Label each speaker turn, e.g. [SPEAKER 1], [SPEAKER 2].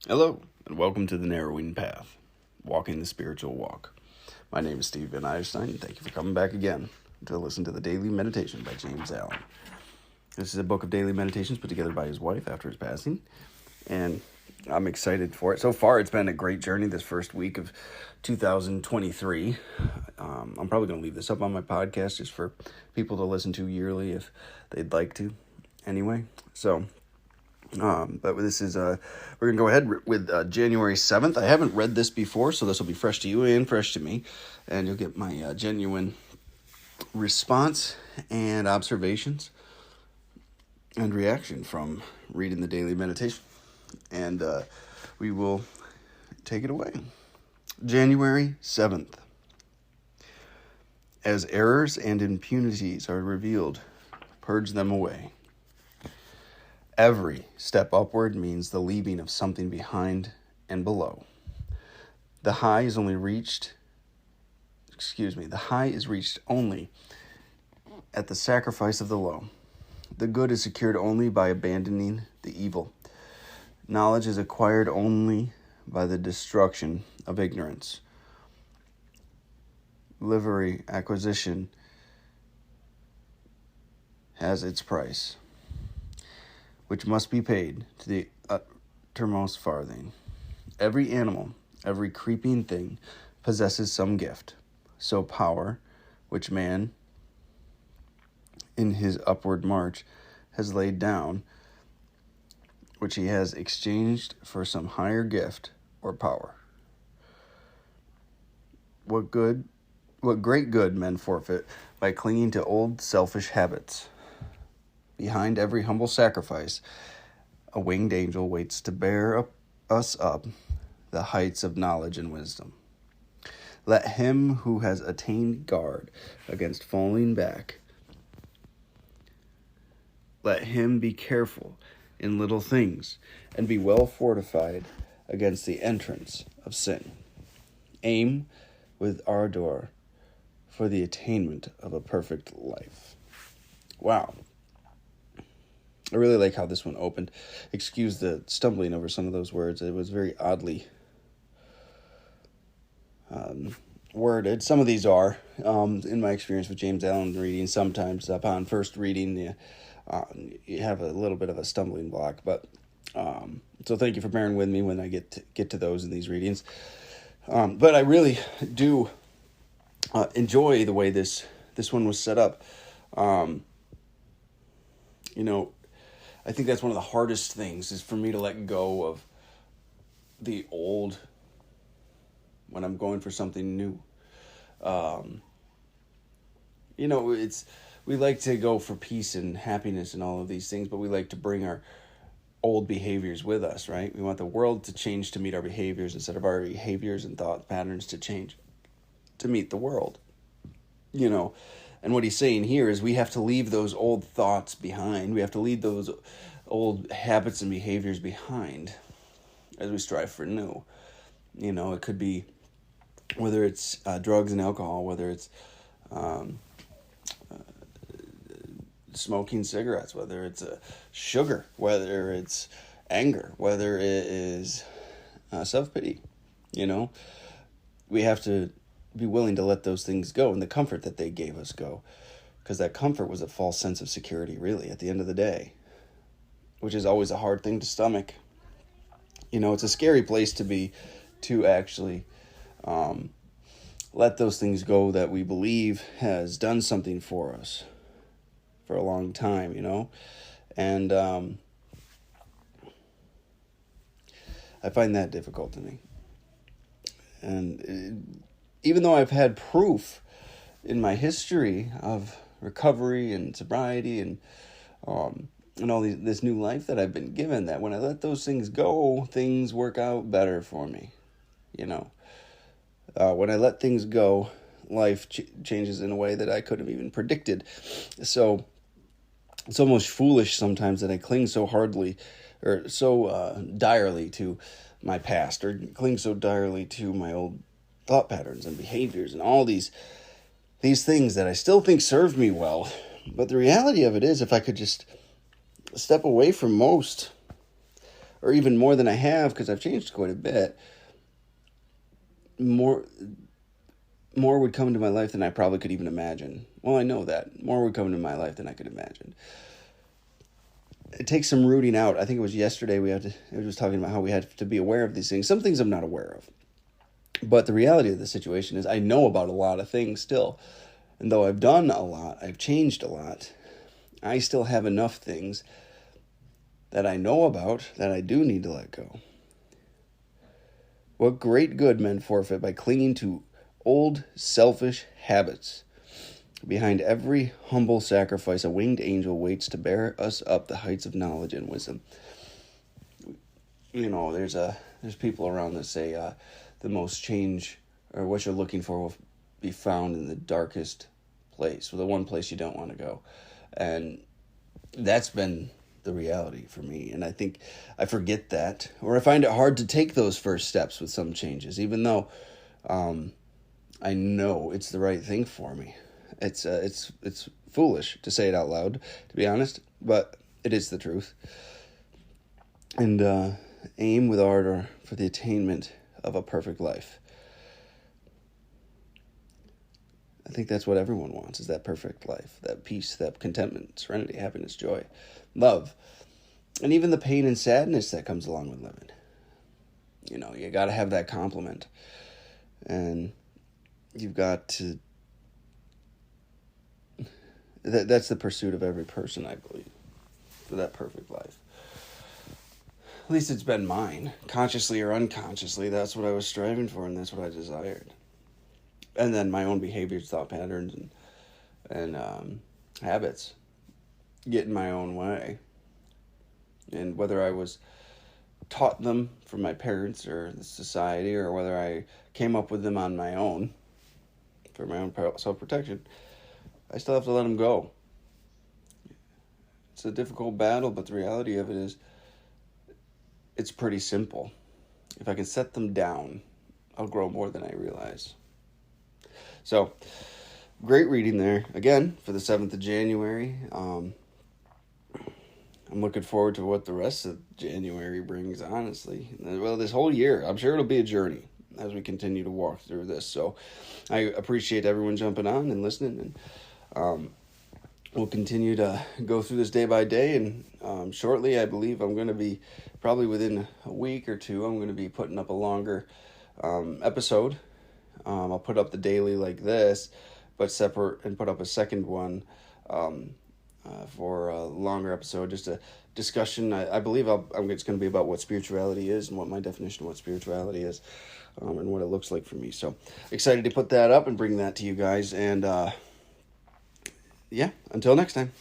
[SPEAKER 1] Hello, and welcome to The Narrowing Path, Walking the Spiritual Walk. My name is Steve Van Eierstein, and thank you for coming back again to listen to the Daily Meditation by James Allen. This is a book of daily meditations put together by his wife after his passing, and I'm excited for it. So far, it's been a great journey this first week of 2023. I'm probably going to leave this up on my podcast just for people to listen to yearly if they'd like to. Anyway, but this is, we're going to go ahead with January 7th. I haven't read this before, so this will be fresh to you and fresh to me. And you'll get my genuine response and observations and reaction from reading the daily meditation. And we will take it away. January 7th. As errors and impunities are revealed, purge them away. Every step upward means the leaving of something behind and below. The high is reached only at the sacrifice of the low. The good is secured only by abandoning the evil. Knowledge is acquired only by the destruction of ignorance. Livery acquisition has its price, which must be paid to the uttermost farthing. Every animal, every creeping thing possesses some gift. So power, which man in his upward march has laid down, which he has exchanged for some higher gift or power. What great good men forfeit by clinging to old selfish habits. Behind every humble sacrifice, a winged angel waits to bear us up the heights of knowledge and wisdom. Let him who has attained guard against falling back. Let him be careful in little things and be well fortified against the entrance of sin. Aim with ardor for the attainment of a perfect life. Wow. I really like how this one opened. Excuse the stumbling over some of those words. It was very oddly worded. Some of these are, in my experience with James Allen reading, sometimes upon first reading, you have a little bit of a stumbling block. But so thank you for bearing with me when I get to those in these readings. But I really do enjoy the way this one was set up. I think that's one of the hardest things is for me to let go of the old when I'm going for something new. We like to go for peace and happiness and all of these things, but we like to bring our old behaviors with us, right? We want the world to change to meet our behaviors instead of our behaviors and thought patterns to change to meet the world. And what he's saying here is we have to leave those old thoughts behind. We have to leave those old habits and behaviors behind as we strive for new. It could be whether it's drugs and alcohol, whether it's smoking cigarettes, whether it's sugar, whether it's anger, whether it is self-pity. We have to be willing to let those things go and the comfort that they gave us go, because that comfort was a false sense of security, really, at the end of the day, which is always a hard thing to stomach. It's a scary place to be, to actually let those things go that we believe has done something for us for a long time, and I find that difficult to me. And even though I've had proof in my history of recovery and sobriety and all this new life that I've been given, that when I let those things go, things work out better for me. When I let things go, life changes in a way that I couldn't have even predicted. So it's almost foolish sometimes that I cling so hardly or so direly to my past, or cling so direly to my old thought patterns and behaviors and all these things that I still think serve me well. But the reality of it is, if I could just step away from most, or even more than I have, because I've changed quite a bit, more would come into my life than I probably could even imagine. Well, I know that. More would come into my life than I could imagine. It takes some rooting out. I think it was yesterday I was talking about how we had to be aware of these things. Some things I'm not aware of. But the reality of the situation is I know about a lot of things still. And though I've done a lot, I've changed a lot, I still have enough things that I know about that I do need to let go. What great good men forfeit by clinging to old, selfish habits. Behind every humble sacrifice, a winged angel waits to bear us up the heights of knowledge and wisdom. You know, there's people around that say the most change, or what you're looking for, will be found in the darkest place, or the one place you don't want to go. And that's been the reality for me. And I think I forget that, or I find it hard to take those first steps with some changes, even though I know it's the right thing for me. It's foolish to say it out loud, to be honest, but it is the truth. And aim with ardor for the attainment of a perfect life. I think that's what everyone wants, is that perfect life, that peace, that contentment, serenity, happiness, joy, love, and even the pain and sadness that comes along with living. You know, you got to have that complement, and you've got to, that's the pursuit of every person, I believe, for that perfect life. At least it's been mine, consciously or unconsciously. That's what I was striving for, and that's what I desired. And then my own behaviors, thought patterns, and habits get in my own way. And whether I was taught them from my parents or the society, or whether I came up with them on my own for my own self-protection, I still have to let them go. It's a difficult battle, but the reality of it is it's pretty simple. If I can set them down, I'll grow more than I realize. So, great reading there. Again, for the 7th of January. I'm looking forward to what the rest of January brings, honestly. Well, this whole year, I'm sure it'll be a journey as we continue to walk through this. So, I appreciate everyone jumping on and listening. And we'll continue to go through this day by day. And shortly, I believe I'm going to be, probably within a week or two, I'm going to be putting up a longer episode. I'll put up the daily like this, but separate, and put up a second one for a longer episode, just a discussion. I believe it's going to be about what spirituality is and what my definition of what spirituality is, and what it looks like for me. So excited to put that up and bring that to you guys. And yeah, until next time.